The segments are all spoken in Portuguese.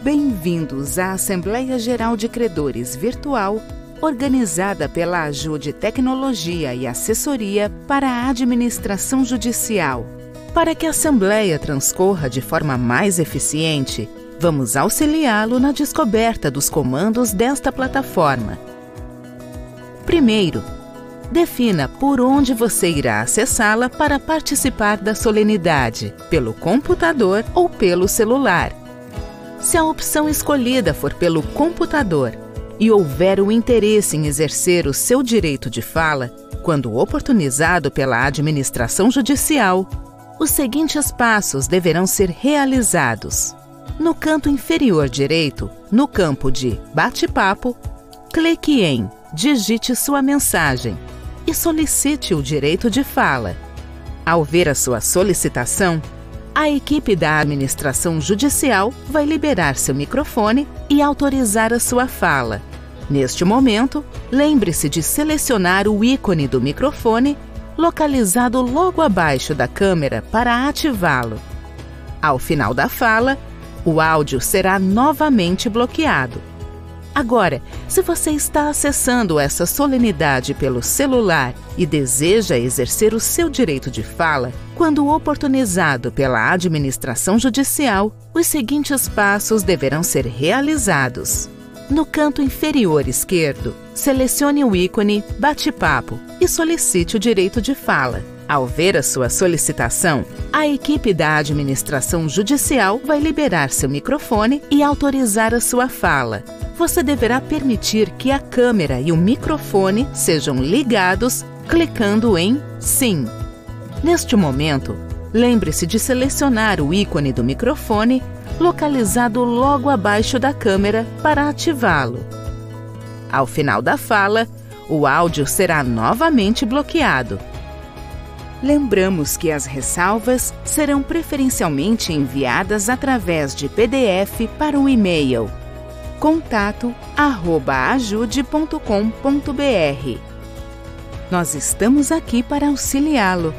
Bem-vindos à Assembleia Geral de Credores Virtual, organizada pela Ajude Tecnologia e Assessoria para a Administração Judicial. Para que a Assembleia transcorra de forma mais eficiente, vamos auxiliá-lo na descoberta dos comandos desta plataforma. Primeiro, defina por onde você irá acessá-la para participar da solenidade, pelo computador ou pelo celular. Se a opção escolhida for pelo computador e houver o interesse em exercer o seu direito de fala, quando oportunizado pela administração judicial, os seguintes passos deverão ser realizados. No canto inferior direito, no campo de Bate-papo, clique em Digite sua mensagem e solicite o direito de fala. Ao ver a sua solicitação, a equipe da administração judicial vai liberar seu microfone e autorizar a sua fala. Neste momento, lembre-se de selecionar o ícone do microfone localizado logo abaixo da câmera para ativá-lo. Ao final da fala, o áudio será novamente bloqueado. Agora, se você está acessando essa solenidade pelo celular e deseja exercer o seu direito de fala, quando oportunizado pela administração judicial, os seguintes passos deverão ser realizados. No canto inferior esquerdo, selecione o ícone Bate-papo e solicite o direito de fala. Ao ver a sua solicitação, a equipe da administração judicial vai liberar seu microfone e autorizar a sua fala. Você deverá permitir que a câmera e o microfone sejam ligados clicando em Sim. Neste momento, lembre-se de selecionar o ícone do microfone localizado logo abaixo da câmera para ativá-lo. Ao final da fala, o áudio será novamente bloqueado. Lembramos que as ressalvas serão preferencialmente enviadas através de PDF para o e-mail contato@ajude.com.br. Nós estamos aqui para auxiliá-lo.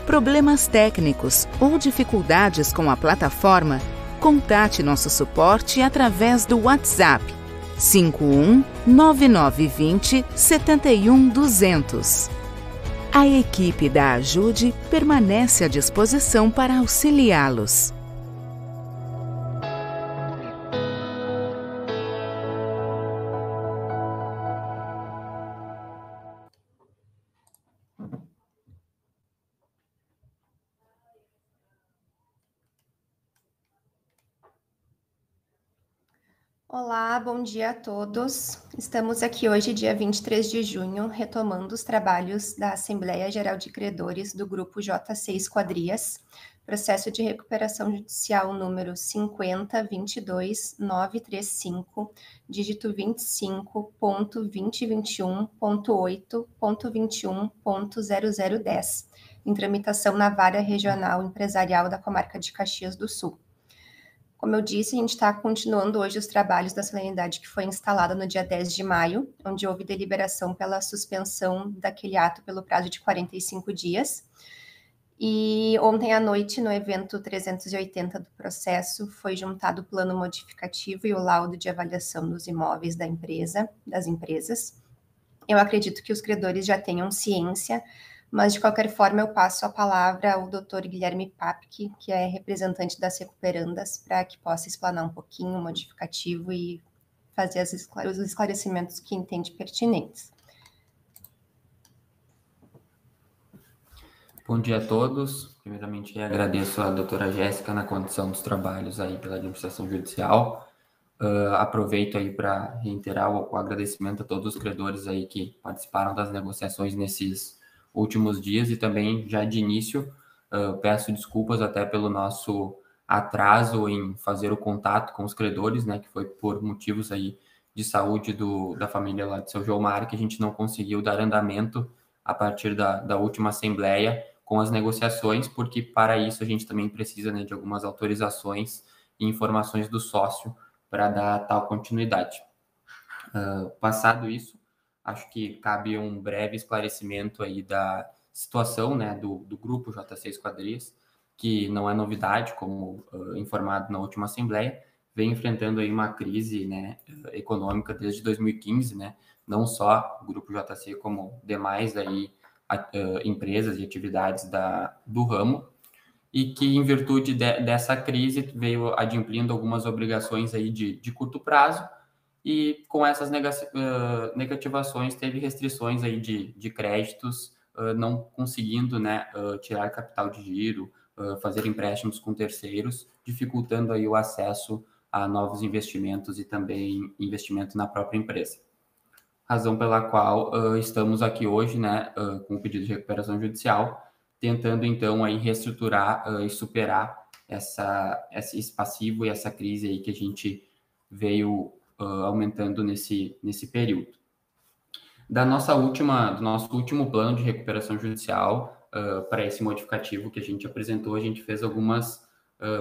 Problemas técnicos ou dificuldades com a plataforma, contate nosso suporte através do WhatsApp 51 9920 71200. A equipe da Ajude permanece à disposição para auxiliá-los. Olá, bom dia a todos. Estamos aqui hoje, dia 23 de junho, retomando os trabalhos da Assembleia Geral de Credores do Grupo J6 Esquadrias, processo de recuperação judicial número 50.22.935, dígito 25.2021.8.21.0010, em tramitação na Vara Regional Empresarial da Comarca de Caxias do Sul. Como eu disse, a gente está continuando hoje os trabalhos da solenidade que foi instalada no dia 10 de maio, onde houve deliberação pela suspensão daquele ato pelo prazo de 45 dias. E ontem à noite, no evento 380 do processo, foi juntado o plano modificativo e o laudo de avaliação dos imóveis das empresas. Eu acredito que os credores já tenham ciência, mas de qualquer forma eu passo a palavra ao Dr. Guilherme Papke, que é representante das recuperandas, para que possa explanar um pouquinho o modificativo e fazer os esclarecimentos que entende pertinentes. Bom dia a todos. Primeiramente, agradeço à doutora Jéssica na condução dos trabalhos aí pela administração judicial. Aproveito aí para reiterar o agradecimento a todos os credores aí que participaram das negociações nesses últimos dias e também já de início peço desculpas até pelo nosso atraso em fazer o contato com os credores, né, que foi por motivos aí de saúde da família lá de São João Mar, que a gente não conseguiu dar andamento a partir da última assembleia com as negociações, porque para isso a gente também precisa, né, de algumas autorizações e informações do sócio para dar tal continuidade. Passado isso, acho que cabe um breve esclarecimento aí da situação, né, do grupo JC Esquadrias, que não é novidade, como informado na última Assembleia, vem enfrentando aí uma crise, né, econômica desde 2015, né, não só o grupo JC, como demais aí, empresas e atividades do ramo, e que, em virtude dessa crise, veio adimplindo algumas obrigações aí de curto prazo, e com essas negativações teve restrições aí de créditos, não conseguindo, né, tirar capital de giro, fazer empréstimos com terceiros, dificultando aí o acesso a novos investimentos e também investimento na própria empresa. Razão pela qual estamos aqui hoje, né, com o pedido de recuperação judicial, tentando então aí reestruturar e superar esse passivo e essa crise aí que a gente veio aumentando nesse período. Do nosso último plano de recuperação judicial, para esse modificativo que a gente apresentou, a gente fez algumas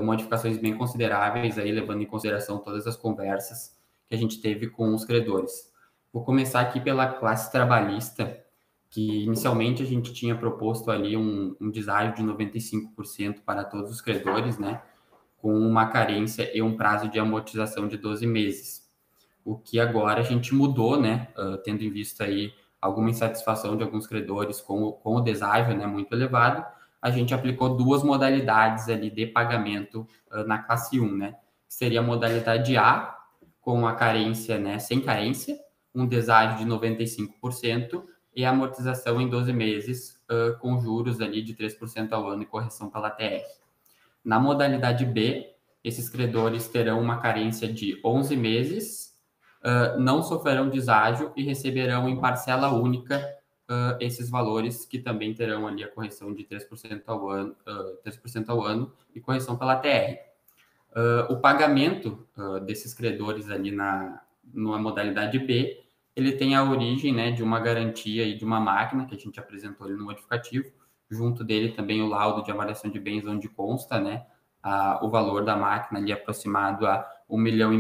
modificações bem consideráveis, aí, levando em consideração todas as conversas que a gente teve com os credores. Vou começar aqui pela classe trabalhista, que inicialmente a gente tinha proposto ali um deságio de 95% para todos os credores, né, com uma carência e um prazo de amortização de 12 meses. O que agora a gente mudou, né, tendo em vista aí alguma insatisfação de alguns credores com o deságio, né, muito elevado, a gente aplicou duas modalidades ali de pagamento na classe 1, né, que seria a modalidade A, com a carência, né, sem carência, um deságio de 95% e a amortização em 12 meses, com juros ali de 3% ao ano e correção pela TR. Na modalidade B, esses credores terão uma carência de 11 meses, não sofrerão deságio e receberão em parcela única esses valores, que também terão ali a correção de 3% ao ano e correção pela TR. O pagamento desses credores ali numa modalidade B, ele tem a origem, né, de uma garantia e de uma máquina que a gente apresentou ali no modificativo, junto dele também o laudo de avaliação de bens, onde consta, né, o valor da máquina ali aproximado a 1,5 milhão.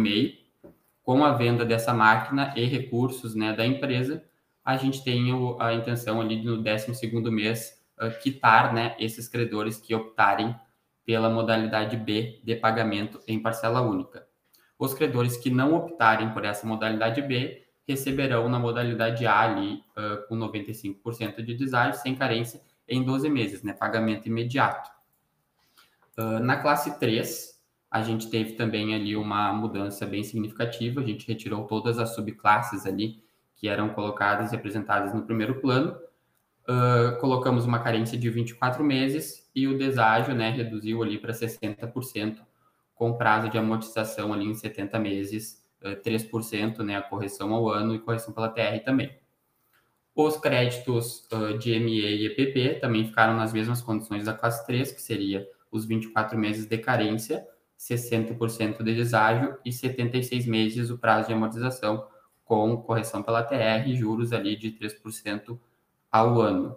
Com a venda dessa máquina e recursos, né, da empresa, a gente tem a intenção ali no 12º mês quitar, né, esses credores que optarem pela modalidade B de pagamento em parcela única. Os credores que não optarem por essa modalidade B receberão na modalidade A ali com 95% de deságio, sem carência, em 12 meses, né, pagamento imediato. Na classe 3, a gente teve também ali uma mudança bem significativa, a gente retirou todas as subclasses ali que eram colocadas e apresentadas no primeiro plano, colocamos uma carência de 24 meses e o deságio, né, reduziu ali para 60%, com prazo de amortização ali em 70 meses, 3%, né, a correção ao ano e correção pela TR também. Os créditos de ME e EPP também ficaram nas mesmas condições da classe 3, que seria os 24 meses de carência, 60% de deságio e 76 meses o prazo de amortização, com correção pela TR e juros ali de 3% ao ano.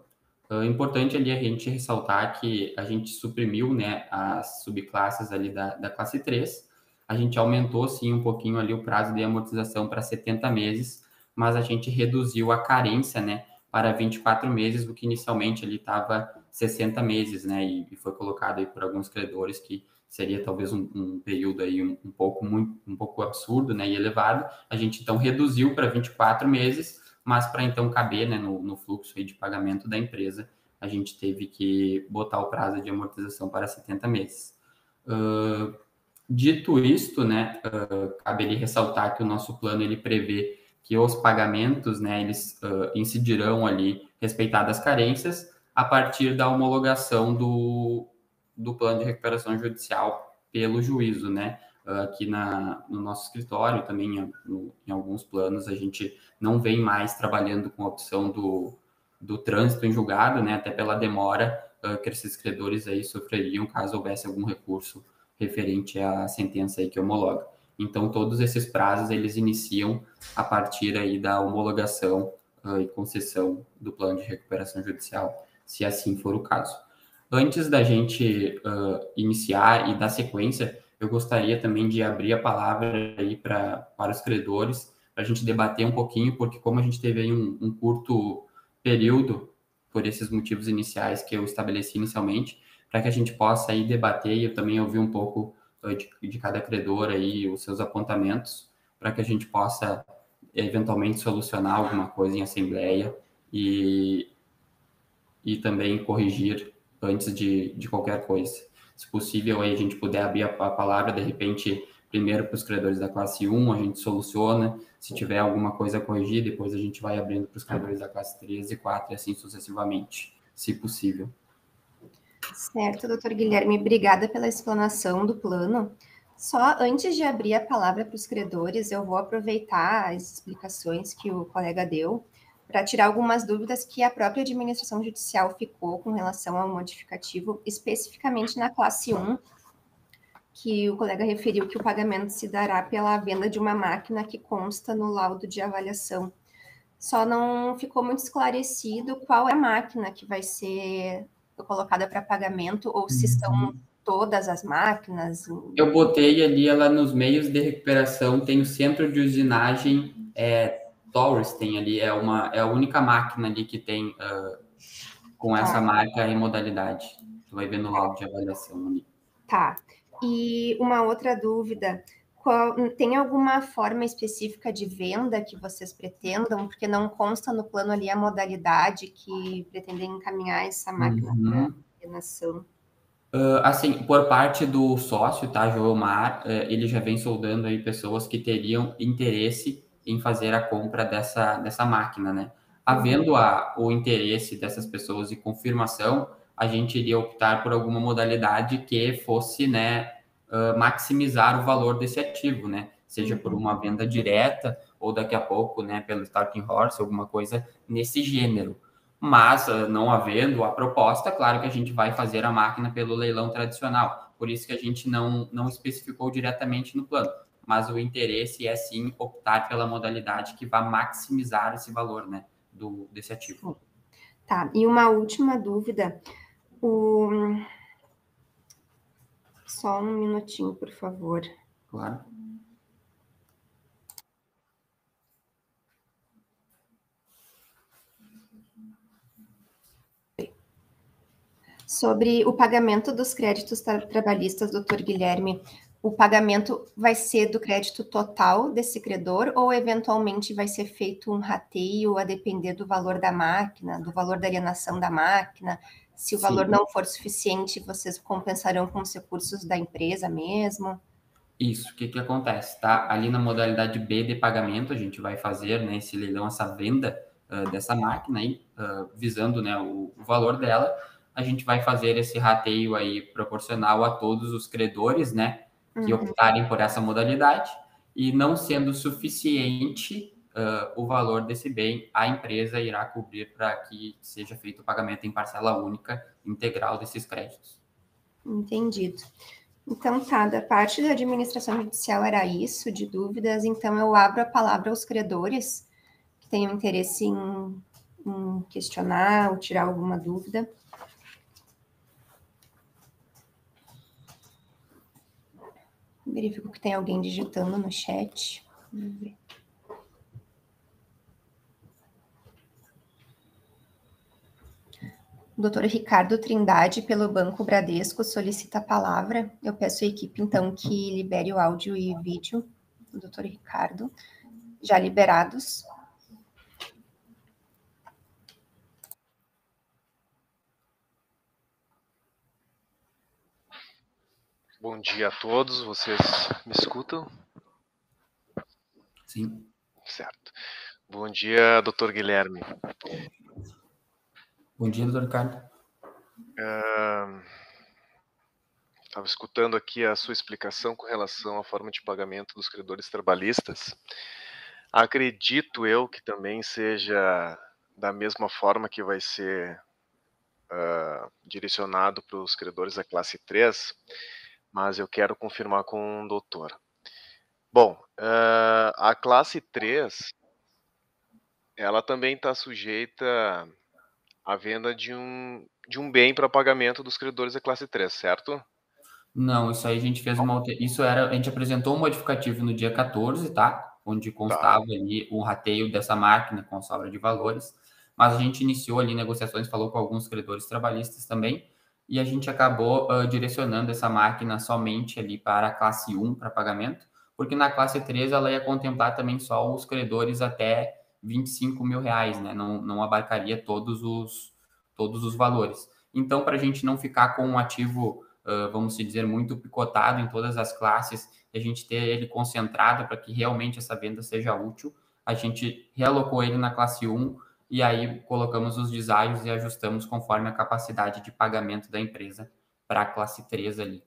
Importante ali a gente ressaltar que a gente suprimiu, né, as subclasses ali da classe 3, a gente aumentou sim um pouquinho ali o prazo de amortização para 70 meses, mas a gente reduziu a carência, né, para 24 meses, o que inicialmente ali estava 60 meses, né, e foi colocado aí por alguns credores que seria talvez um período aí um pouco absurdo, né, e elevado. A gente então reduziu para 24 meses, mas para então caber, né, no fluxo aí de pagamento da empresa, a gente teve que botar o prazo de amortização para 70 meses. Dito isto, né, cabe ali ressaltar que o nosso plano ele prevê que os pagamentos, né, eles incidirão ali, respeitadas as carências, a partir da homologação do plano de recuperação judicial pelo juízo, né? Aqui no nosso escritório, também em alguns planos, a gente não vem mais trabalhando com a opção do trânsito em julgado, né? Até pela demora que esses credores aí sofreriam caso houvesse algum recurso referente à sentença aí que homologa. Então, todos esses prazos, eles iniciam a partir aí da homologação e concessão do plano de recuperação judicial, se assim for o caso. Antes da gente iniciar e dar sequência, eu gostaria também de abrir a palavra aí para os credores, para a gente debater um pouquinho, porque como a gente teve aí um curto período, por esses motivos iniciais que eu estabeleci inicialmente, para que a gente possa aí debater e eu também ouvir um pouco de cada credor aí, os seus apontamentos, para que a gente possa eventualmente solucionar alguma coisa em assembleia e também corrigir antes de qualquer coisa. Se possível, aí a gente puder abrir a palavra, de repente, primeiro para os credores da classe 1, a gente soluciona. Se tiver alguma coisa a corrigir, depois a gente vai abrindo para os credores da classe 3 e 4 e assim sucessivamente, se possível. Certo, doutor Guilherme, obrigada pela explanação do plano. Só antes de abrir a palavra para os credores, eu vou aproveitar as explicações que o colega deu para tirar algumas dúvidas que a própria administração judicial ficou com relação ao modificativo, especificamente na classe 1, que o colega referiu que o pagamento se dará pela venda de uma máquina que consta no laudo de avaliação. Só não ficou muito esclarecido qual é a máquina que vai ser colocada para pagamento, ou se são todas as máquinas. Eu botei ali ela nos meios de recuperação, tem o centro de usinagem, Taurus tem ali, é a única máquina ali que tem com essa marca e modalidade. Tu vai ver no laudo de avaliação ali. Tá. E uma outra dúvida, tem alguma forma específica de venda que vocês pretendam? Porque não consta no plano ali a modalidade que pretendem encaminhar essa máquina para alienação. Assim, por parte do sócio, tá, Joelmar, ele já vem soldando aí pessoas que teriam interesse em fazer a compra dessa máquina, né? Havendo o interesse dessas pessoas e confirmação, a gente iria optar por alguma modalidade que fosse, né, maximizar o valor desse ativo, né? Seja por uma venda direta ou daqui a pouco, né, pelo Starting Horse, alguma coisa nesse gênero. Mas, não havendo a proposta, claro que a gente vai fazer a máquina pelo leilão tradicional. Por isso que a gente não especificou diretamente no plano. Mas o interesse é, sim, optar pela modalidade que vai maximizar esse valor, né, desse ativo. Tá, e uma última dúvida. Só um minutinho, por favor. Claro. Sobre o pagamento dos créditos trabalhistas, doutor Guilherme, o pagamento vai ser do crédito total desse credor ou eventualmente vai ser feito um rateio a depender do valor da máquina, do valor da alienação da máquina? Se o valor não for suficiente, vocês compensarão com os recursos da empresa mesmo? Isso, o que acontece, tá? Ali na modalidade B de pagamento, a gente vai fazer, né, esse leilão, essa venda dessa máquina aí, visando, né, o valor dela. A gente vai fazer esse rateio aí proporcional a todos os credores, né, que optarem por essa modalidade, e não sendo suficiente o valor desse bem, a empresa irá cobrir para que seja feito o pagamento em parcela única, integral desses créditos. Entendido. Então, tá, da parte da administração judicial era isso, de dúvidas, então eu abro a palavra aos credores que tenham interesse em questionar ou tirar alguma dúvida. Verifico que tem alguém digitando no chat. Vamos ver. O doutor Ricardo Trindade, pelo Banco Bradesco, solicita a palavra. Eu peço à equipe, então, que libere o áudio e vídeo do doutor Ricardo. Já liberados. Bom dia a todos, vocês me escutam? Sim. Certo. Bom dia, doutor Guilherme. Bom dia, doutor Ricardo. Estava escutando aqui a sua explicação com relação à forma de pagamento dos credores trabalhistas. Acredito eu que também seja da mesma forma que vai ser direcionado para os credores da classe 3, mas eu quero confirmar com o doutor. Bom, a classe 3, ela também está sujeita à venda de um bem para pagamento dos credores da classe 3, certo? Não, isso aí a gente fez a gente apresentou um modificativo no dia 14, tá? onde constava ali o rateio dessa máquina com sobra de valores, mas a gente iniciou ali negociações, falou com alguns credores trabalhistas também, e a gente acabou direcionando essa máquina somente ali para a classe 1 para pagamento, porque na classe 3 ela ia contemplar também só os credores até R$ 25.000, né? Não abarcaria todos os valores. Então, para a gente não ficar com um ativo, vamos dizer, muito picotado em todas as classes, e a gente ter ele concentrado para que realmente essa venda seja útil, a gente realocou ele na classe 1 e aí colocamos os desafios e ajustamos conforme a capacidade de pagamento da empresa para a classe 3 ali.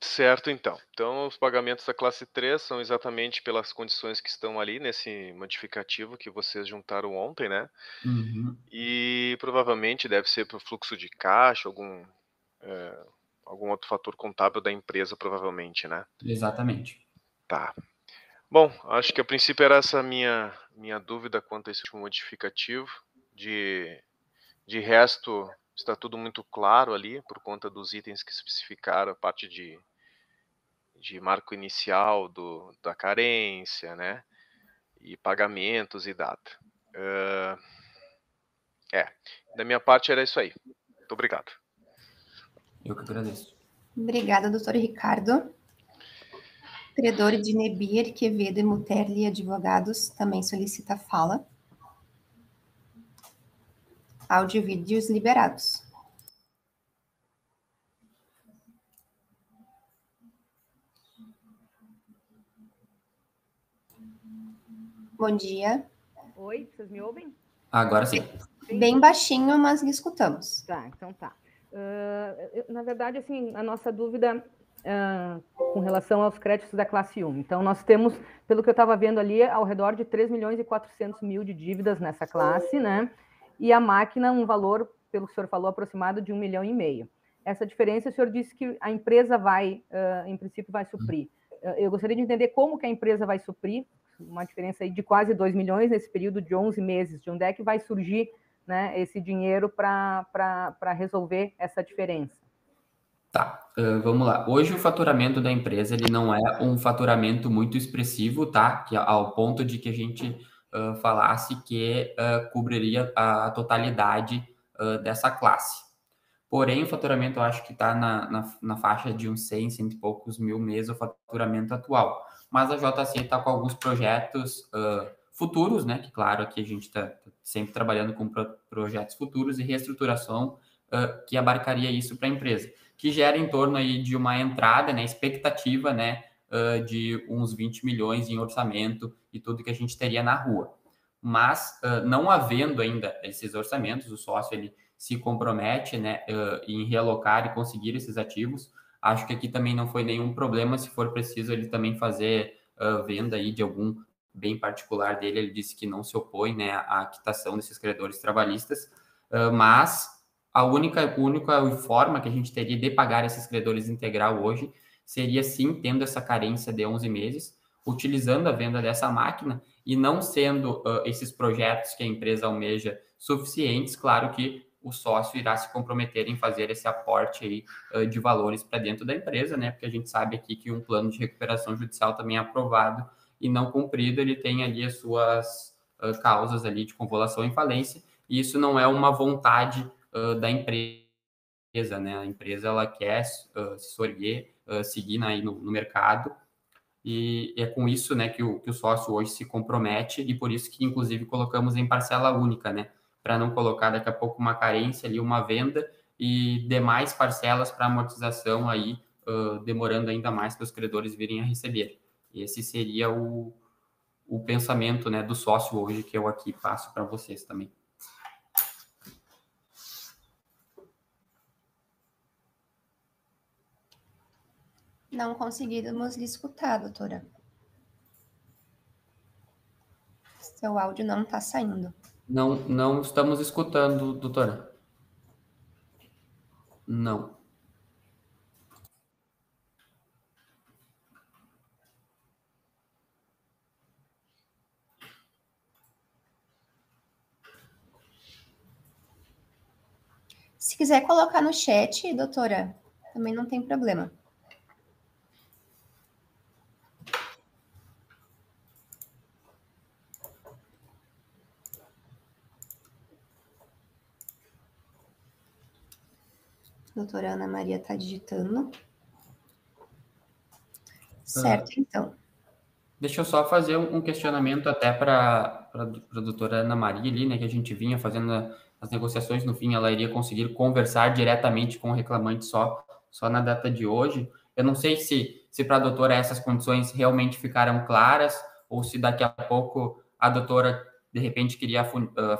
Certo, então. Então, os pagamentos da classe 3 são exatamente pelas condições que estão ali nesse modificativo que vocês juntaram ontem, né? Uhum. E provavelmente deve ser para o fluxo de caixa, algum outro fator contábil da empresa, provavelmente, né? Exatamente. Tá. Bom, acho que a princípio era essa minha dúvida quanto a esse último modificativo. De resto, está tudo muito claro ali, por conta dos itens que especificaram, a parte de marco inicial da carência, né? E pagamentos e data. Da minha parte era isso aí. Muito obrigado. Eu que agradeço. Obrigada, doutor Ricardo. Credor de Nebir, Quevedo e Muterli Advogados também solicita fala. Áudio e vídeos liberados. Bom dia. Oi, vocês me ouvem? Agora sim. Bem baixinho, mas lhe escutamos. Tá, então tá. Na verdade, assim, a nossa dúvida com relação aos créditos da classe 1. Então, nós temos, pelo que eu estava vendo ali, ao redor de 3.400.000 de dívidas nessa classe, né? E a máquina, um valor, pelo que o senhor falou, aproximado de 1,5 milhão. Essa diferença, o senhor disse que a empresa vai, em princípio, vai suprir. Eu gostaria de entender como que a empresa vai suprir, uma diferença aí de quase 2 milhões nesse período de 11 meses. De onde é que vai surgir, né, esse dinheiro para resolver essa diferença? Tá, vamos lá. Hoje o faturamento da empresa ele não é um faturamento muito expressivo, tá? Que ao ponto de que a gente falasse que cobriria a totalidade dessa classe. Porém, o faturamento eu acho que está na faixa de uns 100 e poucos mil mês o faturamento atual. Mas a JC está com alguns projetos futuros, né? Que claro que a gente está sempre trabalhando com projetos futuros e reestruturação que abarcaria isso para a empresa, que gera em torno aí de uma entrada, né? Expectativa, né? De uns 20 milhões em orçamento e tudo que a gente teria na rua. Mas não havendo ainda esses orçamentos, o sócio ele se compromete, né, em realocar e conseguir esses ativos. Acho que aqui também não foi nenhum problema. Se for preciso ele também fazer venda aí de algum bem particular dele, ele disse que não se opõe, né, à quitação desses credores trabalhistas, mas a única forma que a gente teria de pagar esses credores integral hoje seria sim tendo essa carência de 11 meses, utilizando a venda dessa máquina e não sendo esses projetos que a empresa almeja suficientes, claro que o sócio irá se comprometer em fazer esse aporte aí, de valores para dentro da empresa, né? Porque a gente sabe aqui que um plano de recuperação judicial também é aprovado e não cumprido, ele tem ali as suas causas ali de convolução e falência, e isso não é uma vontade da empresa, né? A empresa ela quer se sorguer, seguir aí no mercado, e é com isso, né, que o sócio hoje se compromete, e por isso que, inclusive, colocamos em parcela única, né, para não colocar daqui a pouco uma carência ali, uma venda, e demais parcelas para amortização aí, demorando ainda mais para os credores virem a receber. Esse seria o pensamento, né, do sócio hoje, que eu aqui passo para vocês também. Não conseguimos lhe escutar, doutora. Seu áudio não está saindo. Não estamos escutando, doutora. Não. Se quiser colocar no chat, doutora, também não tem problema. Doutora Ana Maria está digitando. Certo, então. Deixa eu só fazer um questionamento até para a doutora Ana Maria ali, né, que a gente vinha fazendo as negociações, no fim ela iria conseguir conversar diretamente com o reclamante só na data de hoje. Eu não sei se para a doutora essas condições realmente ficaram claras, ou se daqui a pouco a doutora, de repente, queria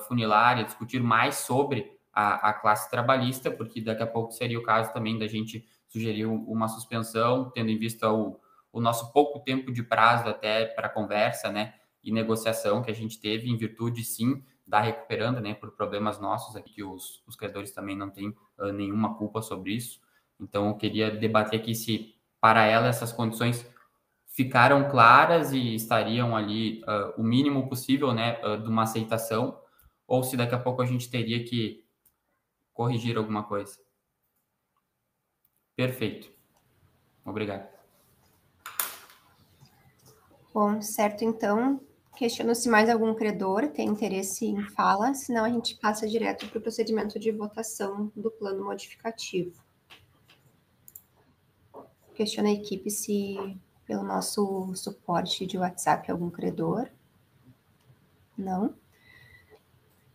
funilar e discutir mais sobre a classe trabalhista, porque daqui a pouco seria o caso também da gente sugerir uma suspensão, tendo em vista o nosso pouco tempo de prazo até para conversa, né, e negociação que a gente teve, em virtude, sim, da recuperando, né, por problemas nossos aqui, que os credores também não têm nenhuma culpa sobre isso. Então, eu queria debater aqui se, para ela, essas condições ficaram claras e estariam ali o mínimo possível, né, de uma aceitação, ou se daqui a pouco a gente teria que corrigir alguma coisa. Perfeito. Obrigado. Bom, certo, então, questiono se mais algum credor tem interesse em fala, senão a gente passa direto para o procedimento de votação do plano modificativo. Questiono a equipe se, pelo nosso suporte de WhatsApp, algum credor. Não.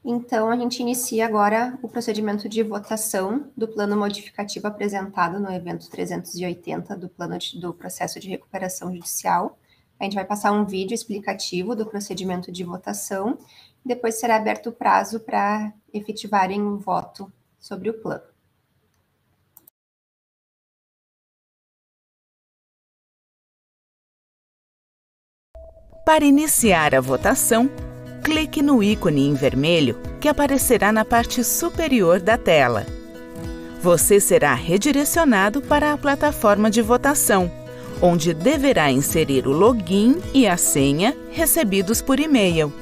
Então, a gente inicia agora o procedimento de votação do plano modificativo apresentado no evento 380 do processo de recuperação judicial. A gente vai passar um vídeo explicativo do procedimento de votação, e depois será aberto o prazo para efetivarem o voto sobre o plano. Para iniciar a votação, clique no ícone em vermelho que aparecerá na parte superior da tela. Você será redirecionado para a plataforma de votação, onde deverá inserir o login e a senha recebidos por e-mail.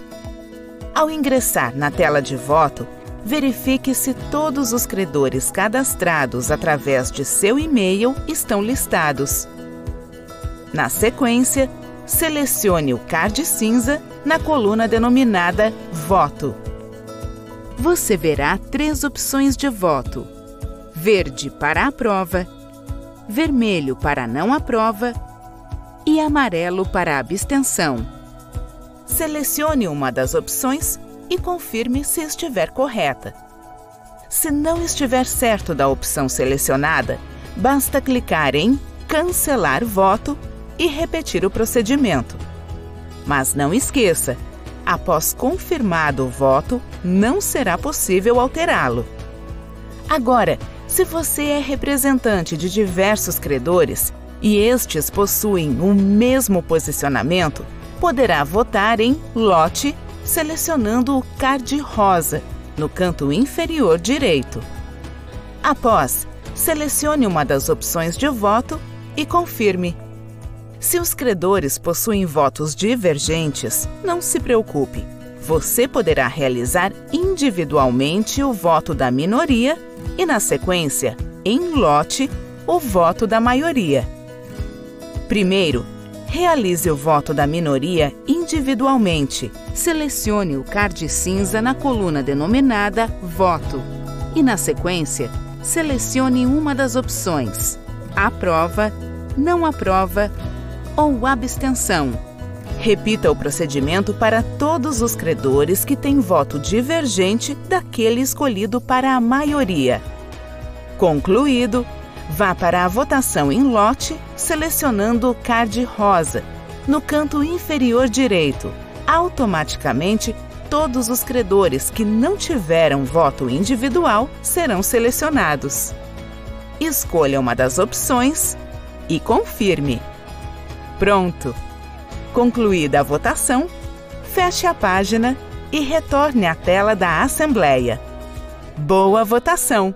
Ao ingressar na tela de voto, verifique se todos os credores cadastrados através de seu e-mail estão listados. Na sequência, selecione o card cinza na coluna denominada Voto. Você verá 3 opções de voto: verde para aprova, vermelho para não aprova e amarelo para abstenção. Selecione uma das opções e confirme se estiver correta. Se não estiver certo da opção selecionada, basta clicar em Cancelar voto e repetir o procedimento. Mas não esqueça, após confirmado o voto, não será possível alterá-lo. Agora, se você é representante de diversos credores e estes possuem o mesmo posicionamento, poderá votar em lote, selecionando o card rosa no canto inferior direito. Após, selecione uma das opções de voto e confirme. Se os credores possuem votos divergentes, não se preocupe. Você poderá realizar individualmente o voto da minoria e, na sequência, em lote, o voto da maioria. Primeiro, realize o voto da minoria individualmente. Selecione o card cinza na coluna denominada Voto e, na sequência, selecione uma das opções: aprova, não aprova ou abstenção. Repita o procedimento para todos os credores que têm voto divergente daquele escolhido para a maioria. Concluído, vá para a votação em lote, selecionando o card rosa no canto inferior direito. Automaticamente, todos os credores que não tiveram voto individual serão selecionados. Escolha uma das opções e confirme. Pronto! Concluída a votação, feche a página e retorne à tela da Assembleia. Boa votação!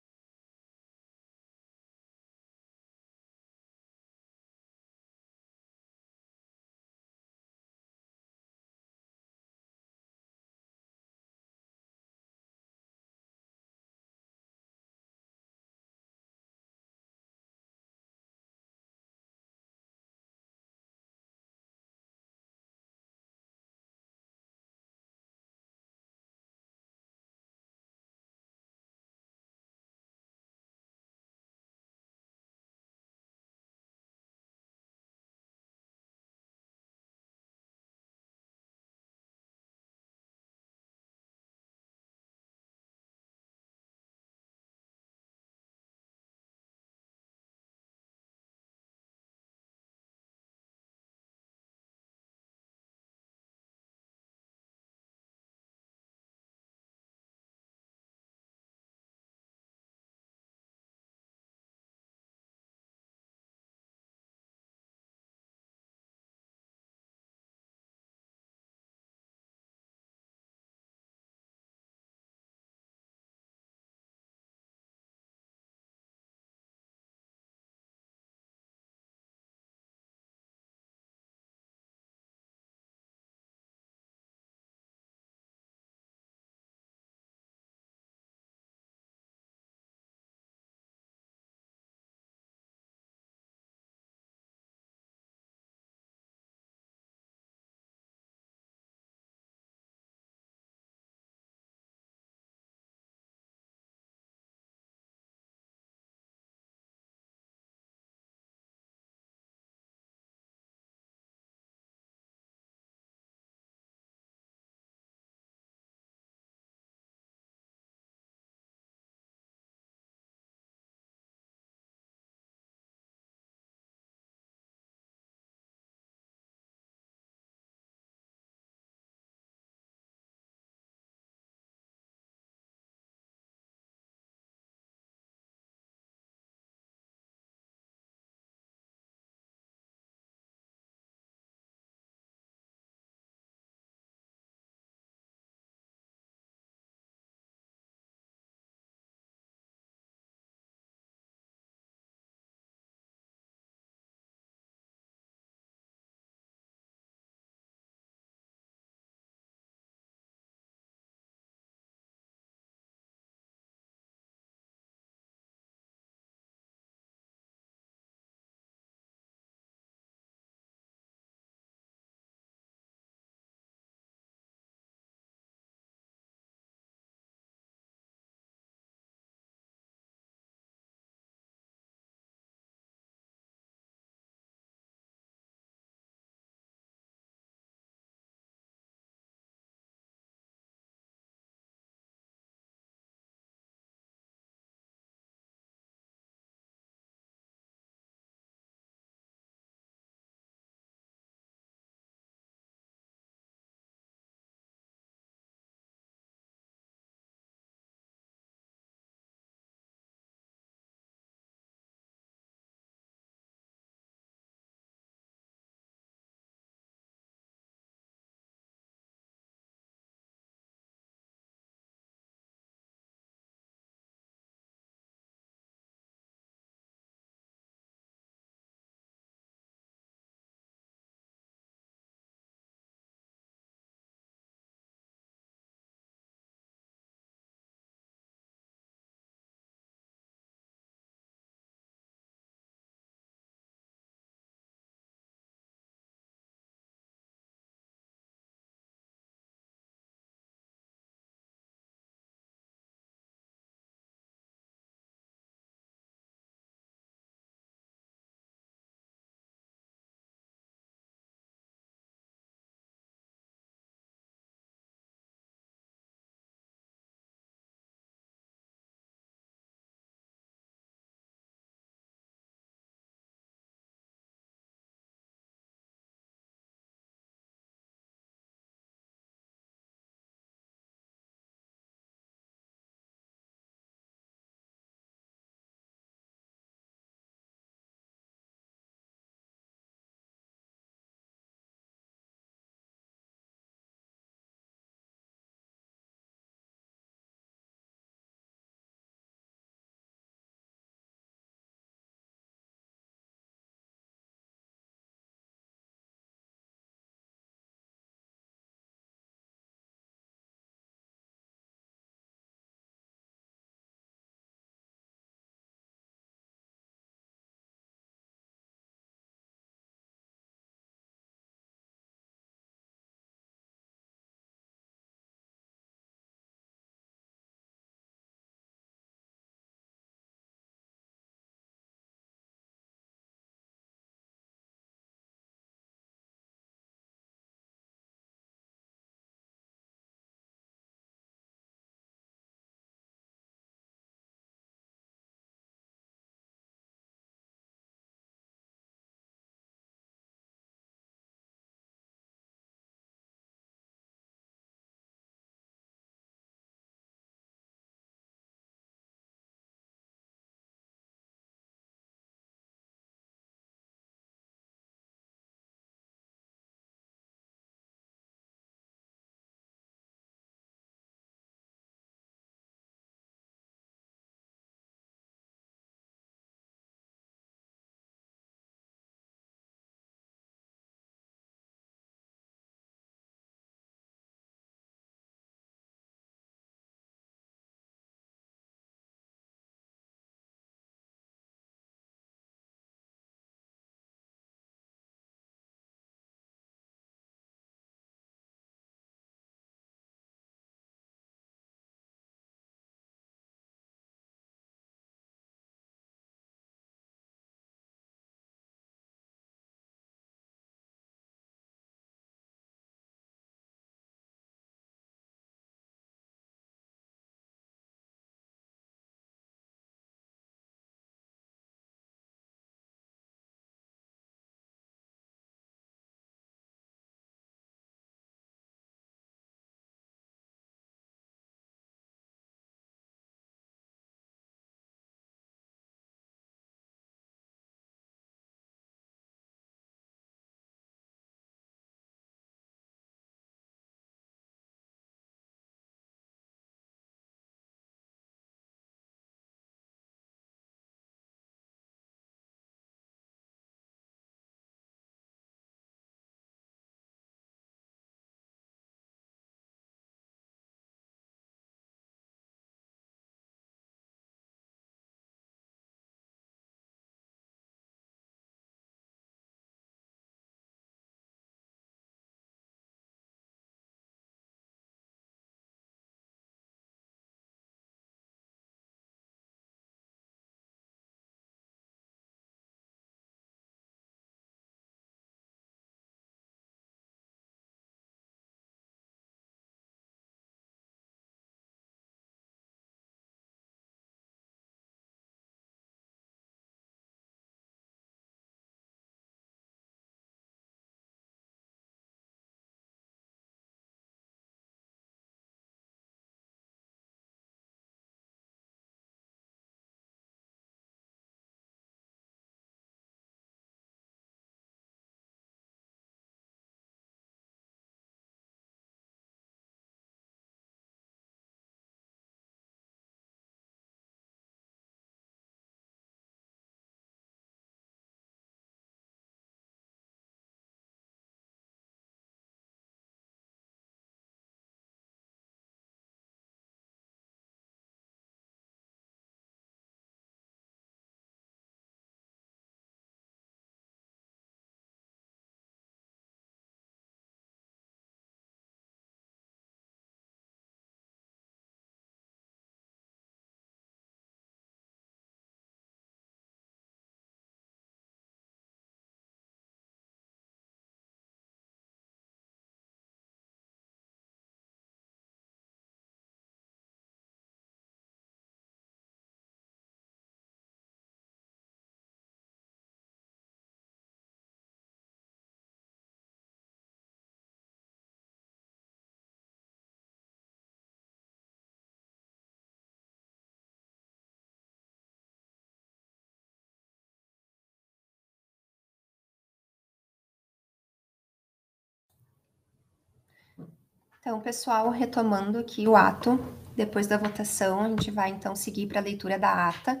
Então, pessoal, retomando aqui o ato, depois da votação, a gente vai então seguir para a leitura da ata.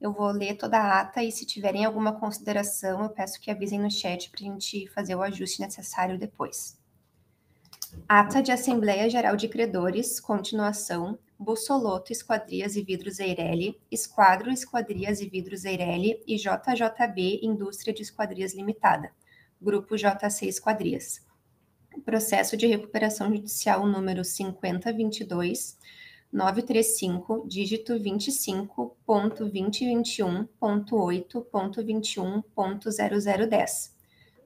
Eu vou ler toda a ata e se tiverem alguma consideração, eu peço que avisem no chat para a gente fazer o ajuste necessário depois. Ata de Assembleia Geral de Credores, continuação, Bussoloto Esquadrias e Vidros Eireli, Esquadro Esquadrias e Vidros Eireli e JJB Indústria de Esquadrias Limitada, Grupo JC Esquadrias. Processo de recuperação judicial número 5022-935, dígito 25.2021.8.21.0010.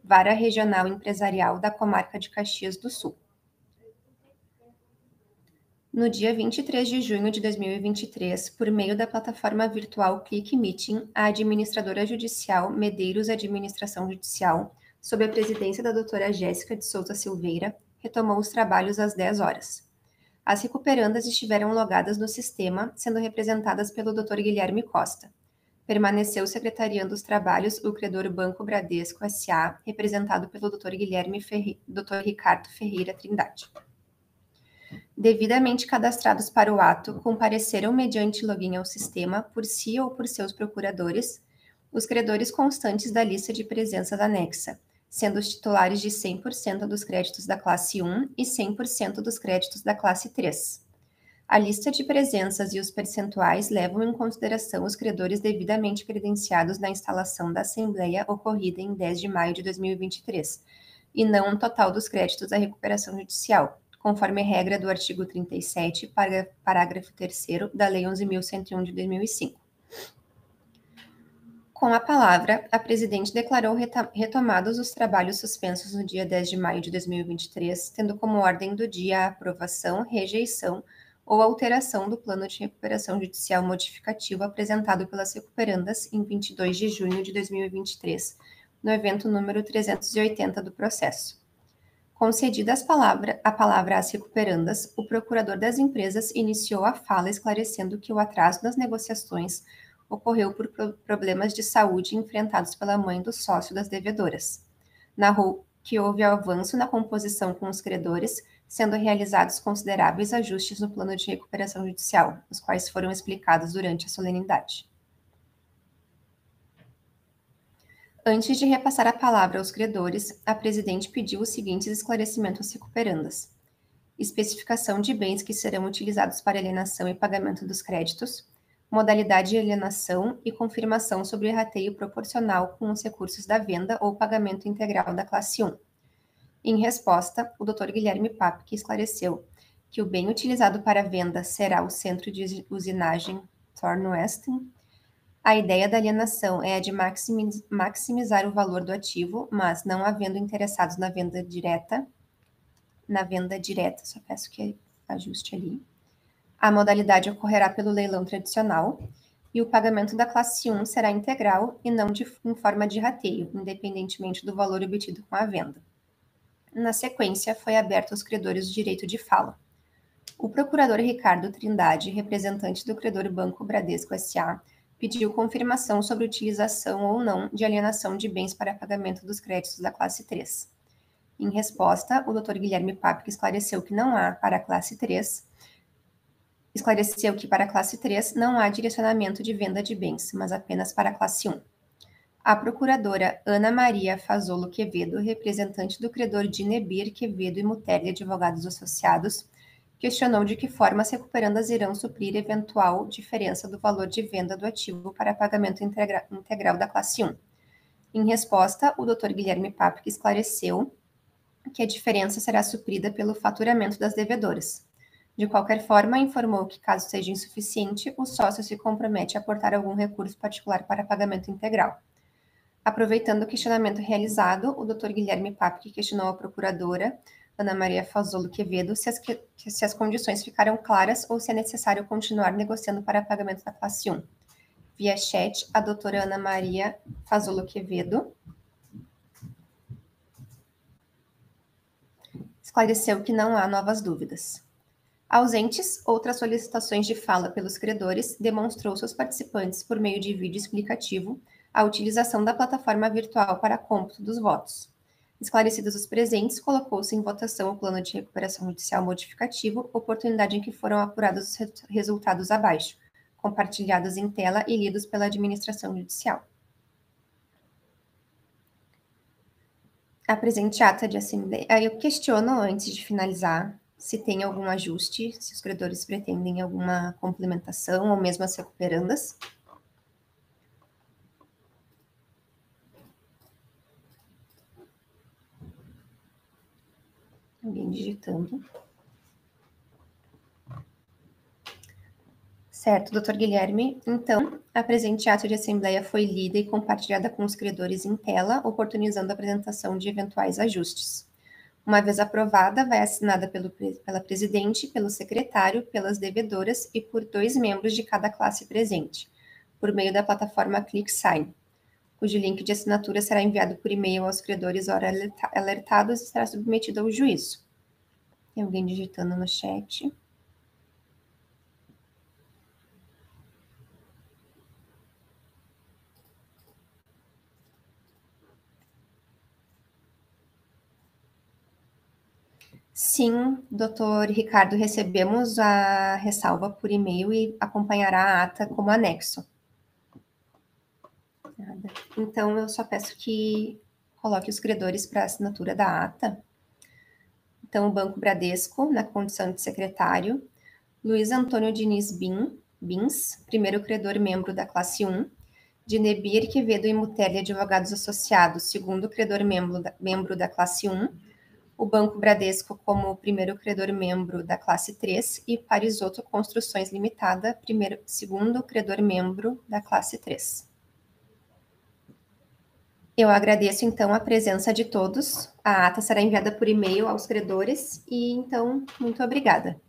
Vara Regional Empresarial da Comarca de Caxias do Sul. No dia 23 de junho de 2023, por meio da plataforma virtual Click Meeting, a administradora judicial Medeiros Administração Judicial, sob a presidência da doutora Jéssica de Souza Silveira, retomou os trabalhos às 10 horas. As recuperandas estiveram logadas no sistema, sendo representadas pelo Dr. Guilherme Costa. Permaneceu secretariando os trabalhos o credor Banco Bradesco S.A., representado pelo Dr. Dr. Ricardo Ferreira Trindade. Devidamente cadastrados para o ato, compareceram mediante login ao sistema, por si ou por seus procuradores, os credores constantes da lista de presenças anexa, sendo os titulares de 100% dos créditos da classe 1 e 100% dos créditos da classe 3. A lista de presenças e os percentuais levam em consideração os credores devidamente credenciados na instalação da Assembleia ocorrida em 10 de maio de 2023, e não o total dos créditos da recuperação judicial, conforme regra do artigo 37, parágrafo 3º da Lei 11.101 de 2005. Com a palavra, a presidente declarou retomados os trabalhos suspensos no dia 10 de maio de 2023, tendo como ordem do dia a aprovação, rejeição ou alteração do plano de recuperação judicial modificativo apresentado pelas recuperandas em 22 de junho de 2023, no evento número 380 do processo. Concedida a palavra às recuperandas, o procurador das empresas iniciou a fala esclarecendo que o atraso nas negociações ocorreu por problemas de saúde enfrentados pela mãe do sócio das devedoras. Narrou que houve avanço na composição com os credores, sendo realizados consideráveis ajustes no plano de recuperação judicial, os quais foram explicados durante a solenidade. Antes de repassar a palavra aos credores, a presidente pediu os seguintes esclarecimentos às recuperandas: especificação de bens que serão utilizados para alienação e pagamento dos créditos, modalidade de alienação e confirmação sobre o rateio proporcional com os recursos da venda ou pagamento integral da classe 1. Em resposta, o Dr. Guilherme Papke esclareceu que o bem utilizado para a venda será o centro de usinagem Thornweston. A ideia da alienação é a de maximizar o valor do ativo, mas não havendo interessados na venda direta, só peço que ajuste ali. A modalidade ocorrerá pelo leilão tradicional e o pagamento da classe 1 será integral e não em forma de rateio, independentemente do valor obtido com a venda. Na sequência, foi aberto aos credores o direito de fala. O procurador Ricardo Trindade, representante do credor Banco Bradesco S.A., pediu confirmação sobre utilização ou não de alienação de bens para pagamento dos créditos da classe 3. Em resposta, o Dr. Guilherme Papke esclareceu que para a classe 3 não há direcionamento de venda de bens, mas apenas para a classe 1. A procuradora Ana Maria Fazolo Quevedo, representante do credor Dinebir Quevedo e Muterli Advogados Associados, questionou de que forma as recuperandas irão suprir eventual diferença do valor de venda do ativo para pagamento integral da classe 1. Em resposta, o Dr. Guilherme Papke esclareceu que a diferença será suprida pelo faturamento das devedoras. De qualquer forma, informou que, caso seja insuficiente, o sócio se compromete a aportar algum recurso particular para pagamento integral. Aproveitando o questionamento realizado, o Dr. Guilherme Papke questionou a procuradora Ana Maria Fazolo Quevedo se as condições ficaram claras ou se é necessário continuar negociando para pagamento da classe 1. Via chat, a doutora Ana Maria Fazolo Quevedo esclareceu que não há novas dúvidas. Ausentes, outras solicitações de fala pelos credores, demonstrou seus participantes, por meio de vídeo explicativo, a utilização da plataforma virtual para cômputo dos votos. Esclarecidos os presentes, colocou-se em votação o plano de recuperação judicial modificativo, oportunidade em que foram apurados os resultados abaixo, compartilhados em tela e lidos pela administração judicial. A presente ata de assembleia... Eu questiono, antes de finalizar, se tem algum ajuste, se os credores pretendem alguma complementação ou mesmo as recuperandas. Alguém digitando. Certo, doutor Guilherme. Então, a presente ata de assembleia foi lida e compartilhada com os credores em tela, oportunizando a apresentação de eventuais ajustes. Uma vez aprovada, vai assinada pela presidente, pelo secretário, pelas devedoras e por 2 membros de cada classe presente, por meio da plataforma ClickSign, cujo link de assinatura será enviado por e-mail aos credores ora alertados e será submetido ao juízo. Tem alguém digitando no chat? Sim, doutor Ricardo, recebemos a ressalva por e-mail e acompanhará a ata como anexo. Então, eu só peço que coloque os credores para assinatura da ata. Então, o Banco Bradesco, na condição de secretário, Luiz Antônio Diniz Bins, primeiro credor membro da classe 1, Dinebir Quevedo e Mutelli Advogados Associados, segundo credor membro da classe 1, o Banco Bradesco como primeiro credor membro da classe 3 e Parisotto Construções Limitada, segundo credor membro da classe 3. Eu agradeço, então, a presença de todos. A ata será enviada por e-mail aos credores e, então, muito obrigada.